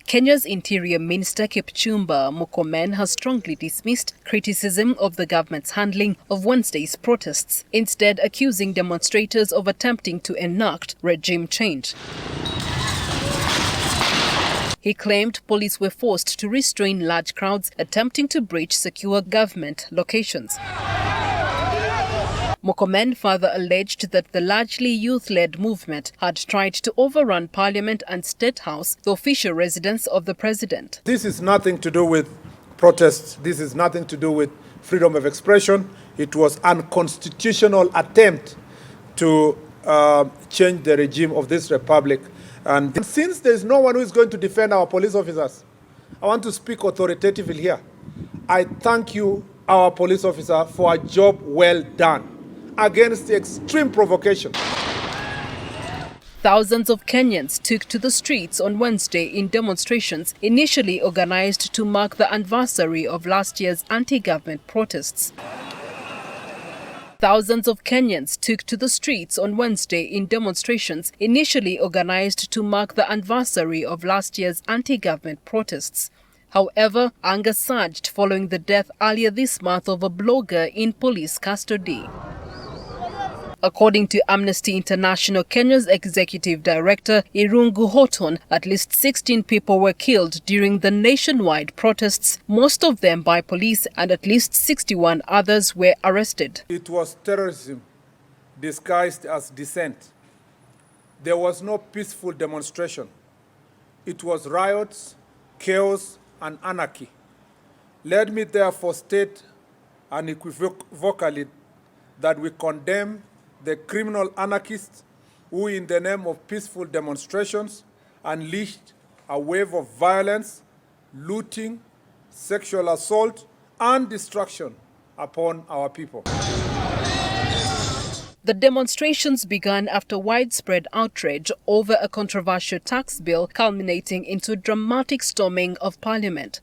Kenya's Interior Minister Kipchumba Murkomen has strongly dismissed criticism of the government's handling of Wednesday's protests, instead accusing demonstrators of attempting to enact regime change. He claimed police were forced to restrain large crowds attempting to breach secure government locations. Murkomen further alleged that the largely youth-led movement had tried to overrun Parliament and State House, the official residence of the president. This is nothing to do with protests. This is nothing to do with freedom of expression. It was an unconstitutional attempt to change the regime of this republic. And since there is no one who is going to defend our police officers, I want to speak authoritatively here. I thank you, our police officer, for a job well done against the extreme provocation. Thousands of Kenyans took to the streets on Wednesday in demonstrations initially organized to mark the anniversary of last year's anti-government protests. Thousands of Kenyans took to the streets on Wednesday in demonstrations initially organized to mark the anniversary of last year's anti-government protests. However, anger surged following the death earlier this month of a blogger in police custody. According to Amnesty International, Kenya's executive director, Irungu Horton, at least 16 people were killed during the nationwide protests, most of them by police, and at least 61 others were arrested. It was terrorism disguised as dissent. There was no peaceful demonstration. It was riots, chaos, and anarchy. Let me therefore state unequivocally that we condemn the criminal anarchists who, in the name of peaceful demonstrations, unleashed a wave of violence, looting, sexual assault, and destruction upon our people. The demonstrations began after widespread outrage over a controversial tax bill, culminating into dramatic storming of Parliament.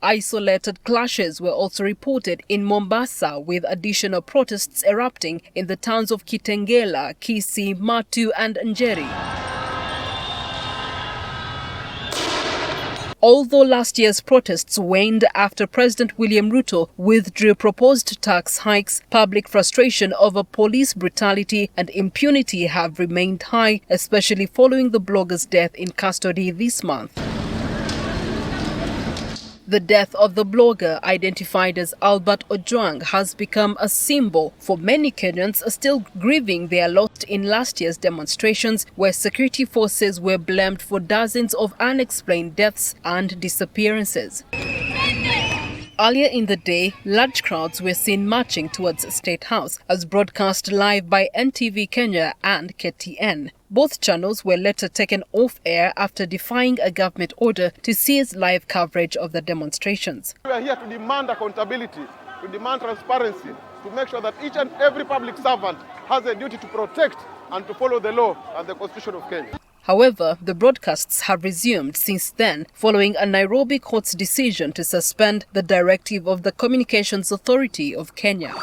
Isolated clashes were also reported in Mombasa, with additional protests erupting in the towns of Kitengela, Kisii, Matu, and Njeri. Although last year's protests waned after President William Ruto withdrew proposed tax hikes, public frustration over police brutality and impunity have remained high, especially following the blogger's death in custody this month. The death of the blogger, identified as Albert Ojwang, has become a symbol for many Kenyans still grieving their loss in last year's demonstrations, where security forces were blamed for dozens of unexplained deaths and disappearances. Earlier in the day, large crowds were seen marching towards State House, as broadcast live by NTV Kenya and KTN. Both channels were later taken off air after defying a government order to cease live coverage of the demonstrations. We are here to demand accountability, to demand transparency, to make sure that each and every public servant has a duty to protect and to follow the law and the Constitution of Kenya. However, the broadcasts have resumed since then, following a Nairobi court's decision to suspend the directive of the Communications Authority of Kenya.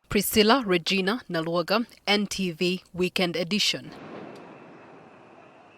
Priscilla Regina Naluaga, NTV Weekend Edition.